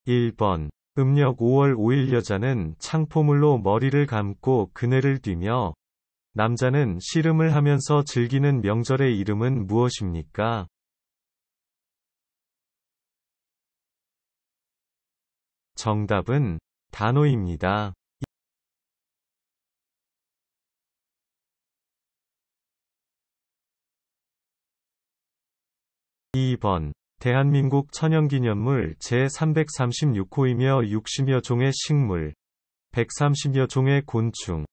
1번. 음력 5월 5일 여자는 창포물로 머리를 감고 그네를 뛰며 남자는 씨름을 하면서 즐기는 명절의 이름은 무엇입니까? 정답은 단오입니다. 2번. 대한민국 천연기념물 제336호이며 60여 종의 식물, 130여 종의 곤충,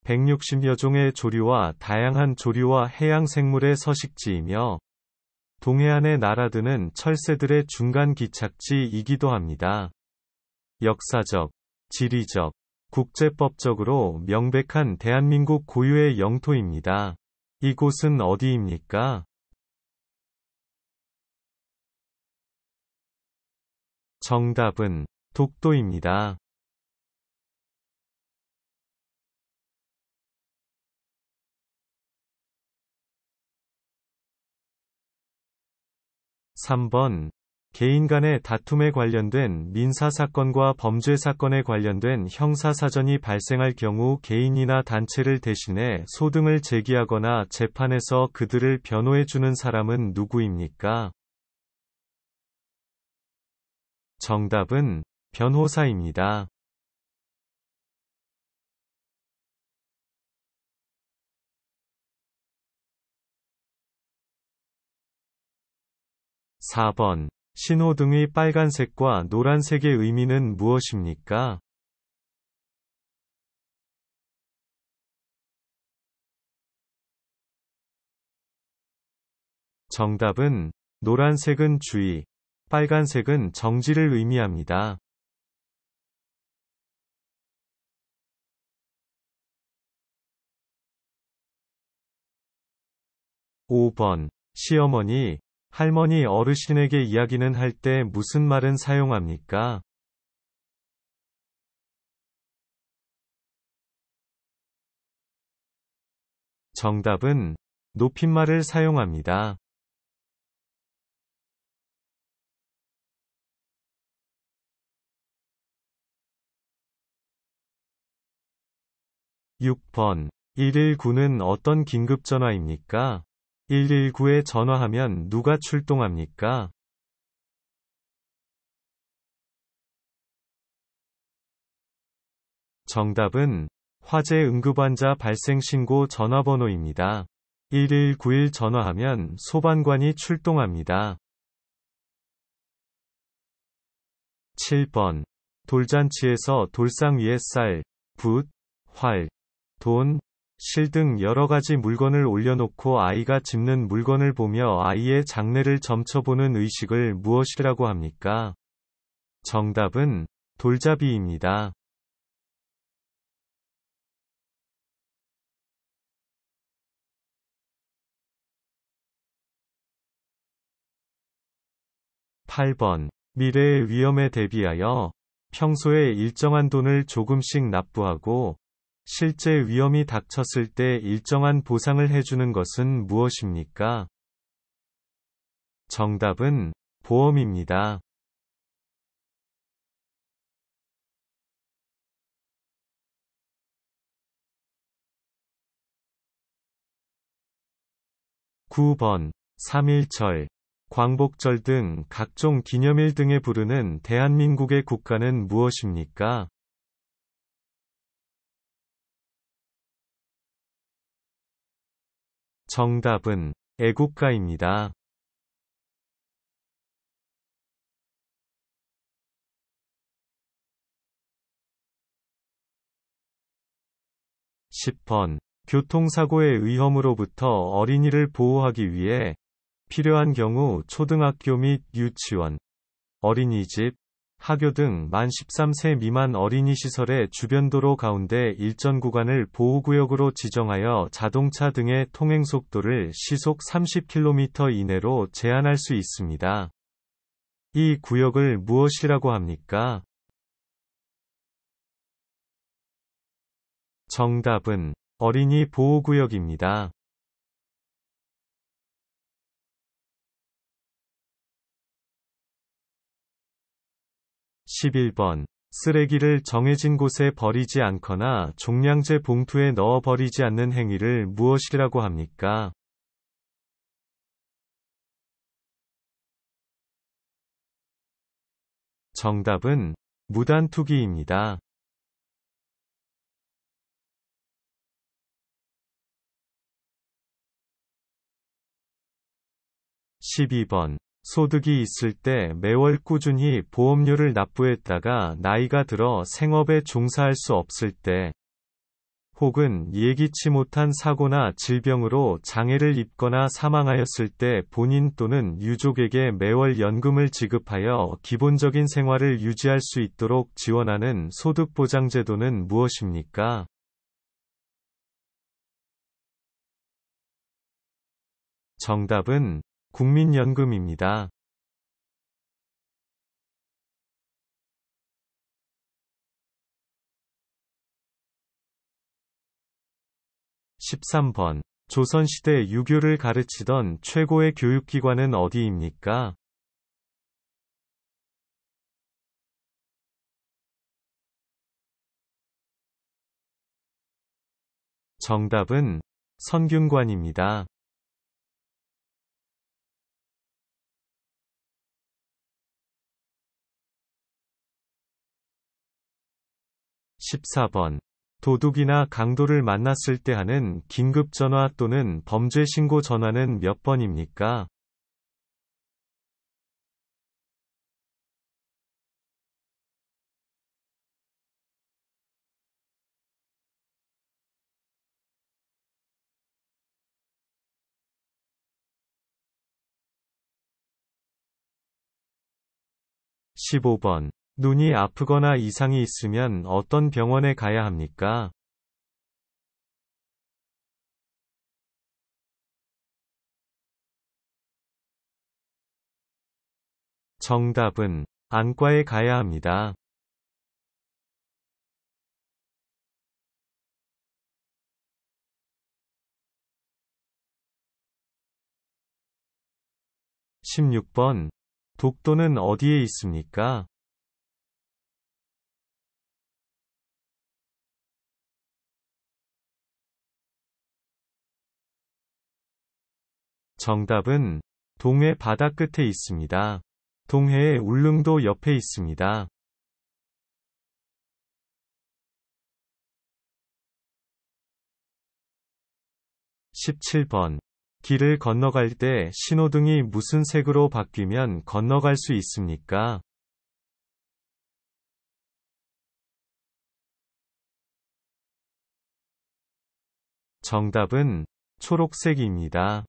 160여 종의 조류와 다양한 조류와 해양생물의 서식지이며 동해안에 날아드는 철새들의 중간 기착지이기도 합니다. 역사적, 지리적, 국제법적으로 명백한 대한민국 고유의 영토입니다. 이곳은 어디입니까? 정답은 독도입니다. 3번. 개인 간의 다툼에 관련된 민사사건과 범죄사건에 관련된 형사사전이 발생할 경우 개인이나 단체를 대신해 소등을 제기하거나 재판에서 그들을 변호해주는 사람은 누구입니까? 정답은 변호사입니다. 4번. 신호등의 빨간색과 노란색의 의미는 무엇입니까? 정답은 노란색은 주의, 빨간색은 정지를 의미합니다. 5번. 시어머니, 할머니 어르신에게 이야기는 할 때 무슨 말은 사용합니까? 정답은 높임말을 사용합니다. 6번. 119는 어떤 긴급전화입니까? 119에 전화하면 누가 출동합니까? 정답은 화재 응급환자 발생 신고 전화번호입니다. 1191 전화하면 소방관이 출동합니다. 7번. 돌잔치에서 돌상 위에 쌀, 붓, 활, 돈, 실 등 여러 가지 물건을 올려놓고 아이가 집는 물건을 보며 아이의 장래를 점쳐보는 의식을 무엇이라고 합니까? 정답은 돌잡이입니다. 8번. 미래의 위험에 대비하여 평소에 일정한 돈을 조금씩 납부하고 실제 위험이 닥쳤을 때 일정한 보상을 해주는 것은 무엇입니까? 정답은 보험입니다. 9번. 3.1절, 광복절 등 각종 기념일 등에 부르는 대한민국의 국가는 무엇입니까? 정답은 애국가입니다. 10번. 교통사고의 위험으로부터 어린이를 보호하기 위해 필요한 경우 초등학교 및 유치원, 어린이집, 학교 등 만 13세 미만 어린이 시설의 주변 도로 가운데 일정 구간을 보호구역으로 지정하여 자동차 등의 통행속도를 시속 30km 이내로 제한할 수 있습니다. 이 구역을 무엇이라고 합니까? 정답은 어린이 보호구역입니다. 11번. 쓰레기를 정해진 곳에 버리지 않거나 종량제 봉투에 넣어 버리지 않는 행위를 무엇이라고 합니까? 정답은 무단투기입니다. 12번. 소득이 있을 때 매월 꾸준히 보험료를 납부했다가 나이가 들어 생업에 종사할 수 없을 때, 혹은 예기치 못한 사고나 질병으로 장애를 입거나 사망하였을 때 본인 또는 유족에게 매월 연금을 지급하여 기본적인 생활을 유지할 수 있도록 지원하는 소득보장제도는 무엇입니까? 정답은 국민연금입니다. 13번. 조선시대 유교를 가르치던 최고의 교육기관은 어디입니까? 정답은 선균관입니다. 14번. 도둑이나 강도를 만났을 때 하는 긴급전화 또는 범죄신고 전화는 몇 번입니까? (12) 15번. 눈이 아프거나 이상이 있으면 어떤 병원에 가야 합니까? 정답은 안과에 가야 합니다. 16번. 독도는 어디에 있습니까? 정답은 동해 바다 끝에 있습니다. 동해의 울릉도 옆에 있습니다. 17번. 길을 건너갈 때 신호등이 무슨 색으로 바뀌면 건너갈 수 있습니까? 정답은 초록색입니다.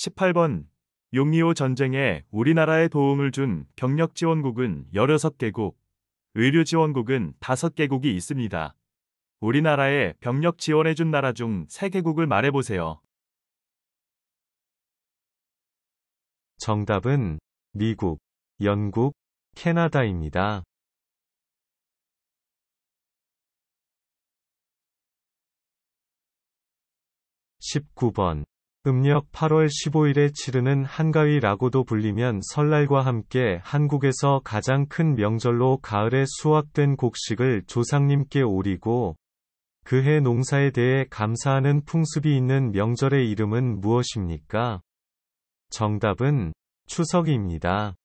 18번. 6.25 전쟁에 우리나라에 도움을 준 병력지원국은 16개국, 의료지원국은 5개국이 있습니다. 우리나라에 병력 지원해준 나라 중 3개국을 말해보세요. 정답은 미국, 영국, 캐나다입니다. 19번. 음력 8월 15일에 치르는 한가위라고도 불리면 설날과 함께 한국에서 가장 큰 명절로 가을에 수확된 곡식을 조상님께 오리고, 그해 농사에 대해 감사하는 풍습이 있는 명절의 이름은 무엇입니까? 정답은 추석입니다.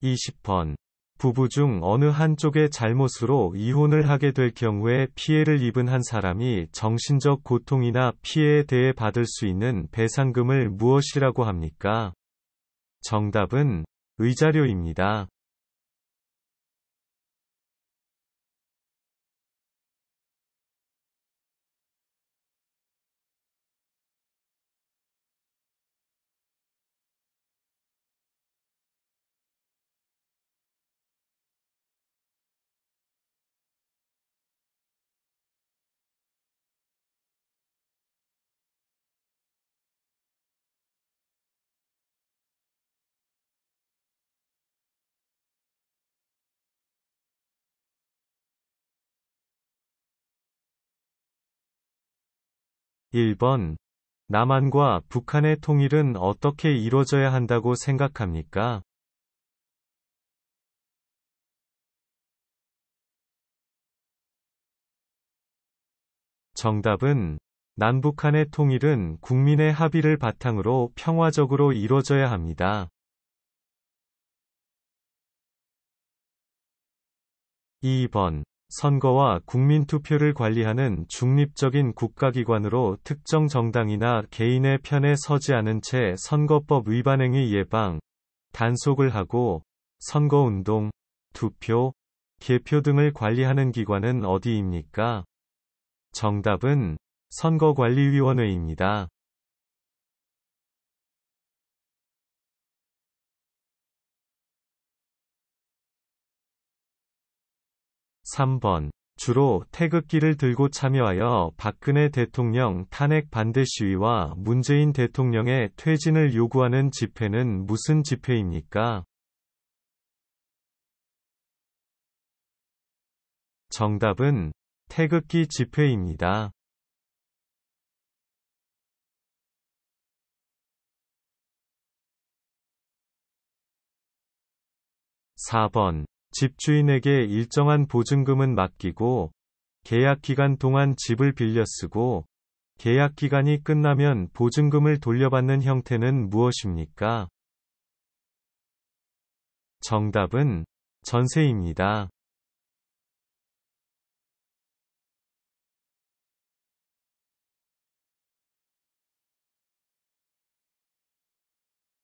20번. 부부 중 어느 한쪽의 잘못으로 이혼을 하게 될 경우에 피해를 입은 한 사람이 정신적 고통이나 피해에 대해 받을 수 있는 배상금을 무엇이라고 합니까? 정답은 의자료입니다. 1번. 남한과 북한의 통일은 어떻게 이루어져야 한다고 생각합니까? 정답은 남북한의 통일은 국민의 합의를 바탕으로 평화적으로 이루어져야 합니다. 2번. 선거와 국민투표를 관리하는 중립적인 국가기관으로 특정 정당이나 개인의 편에 서지 않은 채 선거법 위반 행위 예방, 단속을 하고 선거운동, 투표, 개표 등을 관리하는 기관은 어디입니까? 정답은 선거관리위원회입니다. 3번. 주로 태극기를 들고 참여하여 박근혜 대통령 탄핵 반대 시위와 문재인 대통령의 퇴진을 요구하는 집회는 무슨 집회입니까? 정답은 태극기 집회입니다. 4번. 집주인에게 일정한 보증금은 맡기고 계약 기간 동안 집을 빌려 쓰고 계약 기간이 끝나면 보증금을 돌려받는 형태는 무엇입니까? 정답은 전세입니다.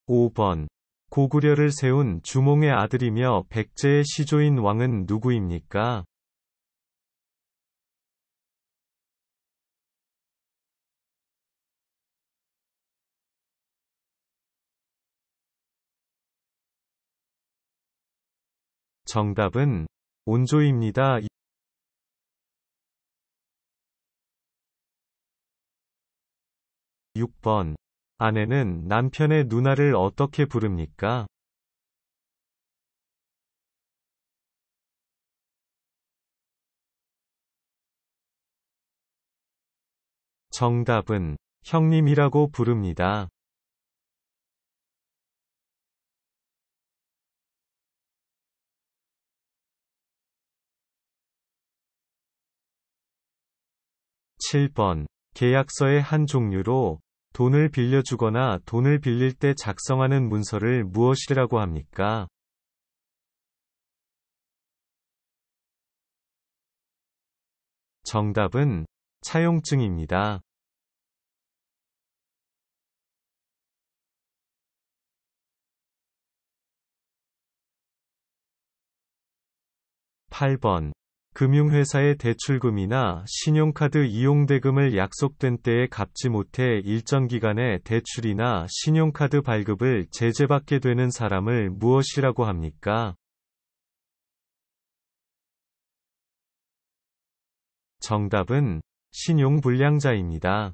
5번. 고구려를 세운 주몽의 아들이며 백제의 시조인 왕은 누구입니까? 정답은 온조입니다. 6번. 아내는 남편의 누나를 어떻게 부릅니까? 정답은 형님이라고 부릅니다. 7번. 계약서의 한 종류로 돈을 빌려주거나 돈을 빌릴 때 작성하는 문서를 무엇이라고 합니까? 정답은 차용증입니다. 8번. 금융회사의 대출금이나 신용카드 이용대금을 약속된 때에 갚지 못해 일정 기간에 대출이나 신용카드 발급을 제재받게 되는 사람을 무엇이라고 합니까? 정답은 신용불량자입니다.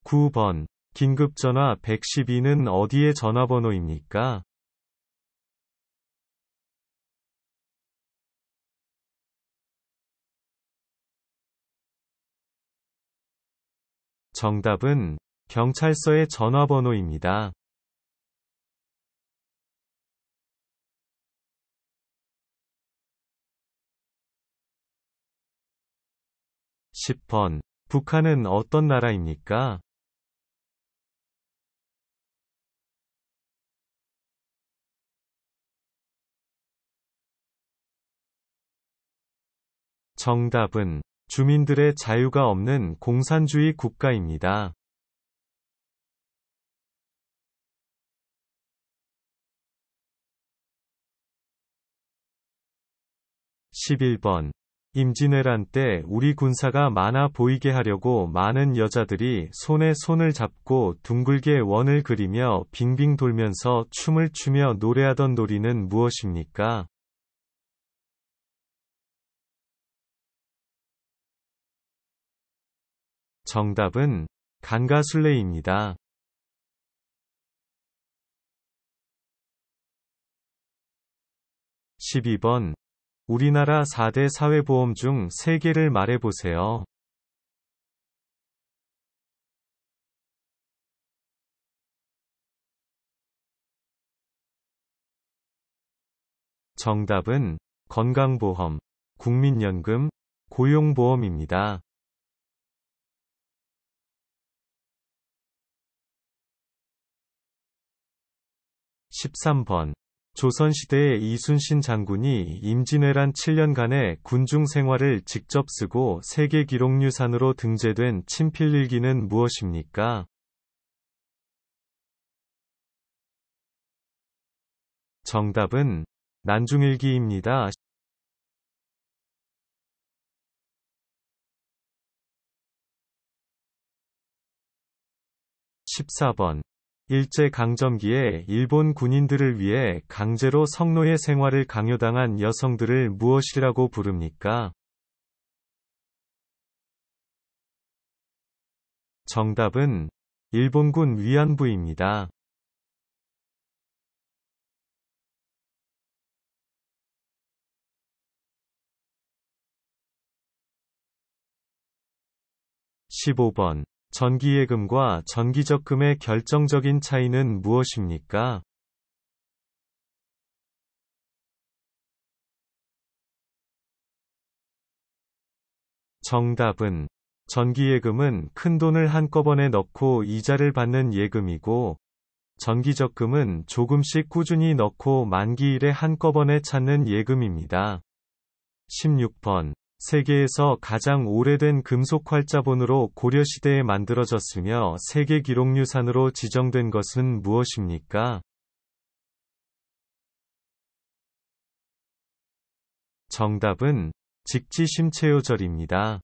9번. 긴급전화 112는 어디의 전화번호입니까? 정답은 경찰서의 전화번호입니다. 10번. 북한은 어떤 나라입니까? 정답은 주민들의 자유가 없는 공산주의 국가입니다. 11번. 임진왜란 때 우리 군사가 많아 보이게 하려고 많은 여자들이 손에 손을 잡고 둥글게 원을 그리며 빙빙 돌면서 춤을 추며 노래하던 놀이는 무엇입니까? 정답은 강가술래입니다. 12번. 우리나라 4대 사회보험 중 3개를 말해보세요. 정답은 건강보험, 국민연금, 고용보험입니다. 13번. 조선시대의 이순신 장군이 임진왜란 7년간의 군중 생활을 직접 쓰고 세계기록유산으로 등재된 친필일기는 무엇입니까? 정답은 난중일기입니다. 14번. 일제강점기에 일본 군인들을 위해 강제로 성노예 생활을 강요당한 여성들을 무엇이라고 부릅니까? 정답은 일본군 위안부입니다. 15번. 전기예금과 전기적금의 결정적인 차이는 무엇입니까? 정답은 전기예금은 큰돈을 한꺼번에 넣고 이자를 받는 예금이고, 전기적금은 조금씩 꾸준히 넣고 만기일에 한꺼번에 찾는 예금입니다. 16번. 세계에서 가장 오래된 금속 활자본으로 고려시대에 만들어졌으며 세계기록유산으로 지정된 것은 무엇입니까? 정답은 직지심체요절입니다.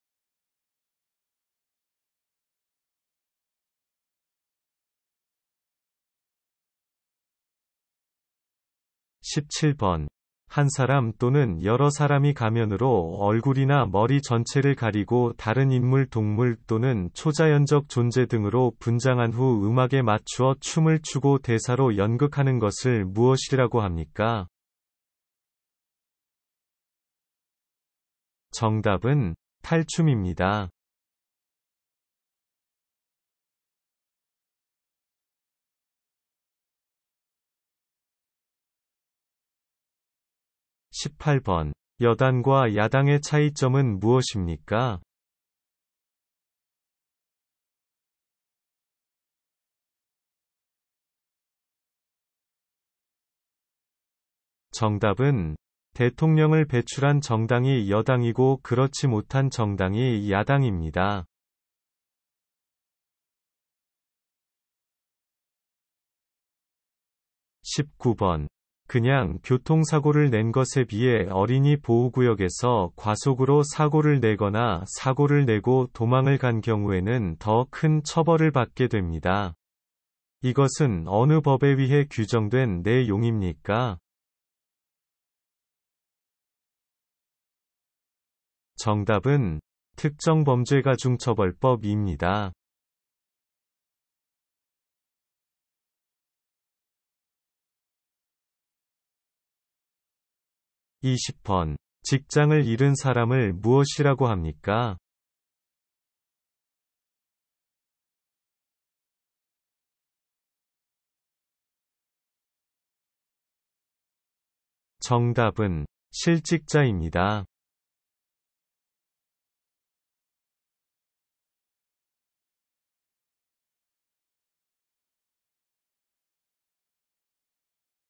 17번. 한 사람 또는 여러 사람이 가면으로 얼굴이나 머리 전체를 가리고 다른 인물, 동물 또는 초자연적 존재 등으로 분장한 후 음악에 맞추어 춤을 추고 대사로 연극하는 것을 무엇이라고 합니까? 정답은 탈춤입니다. 18번. 여당과 야당의 차이점은 무엇입니까? 정답은 대통령을 배출한 정당이 여당이고 그렇지 못한 정당이 야당입니다. 19번. 그냥 교통사고를 낸 것에 비해 어린이 보호구역에서 과속으로 사고를 내거나 사고를 내고 도망을 간 경우에는 더 큰 처벌을 받게 됩니다. 이것은 어느 법에 의해 규정된 내용입니까? 정답은 특정범죄가중처벌법입니다. 20번. 직장을 잃은 사람을 무엇이라고 합니까? 정답은 실직자입니다.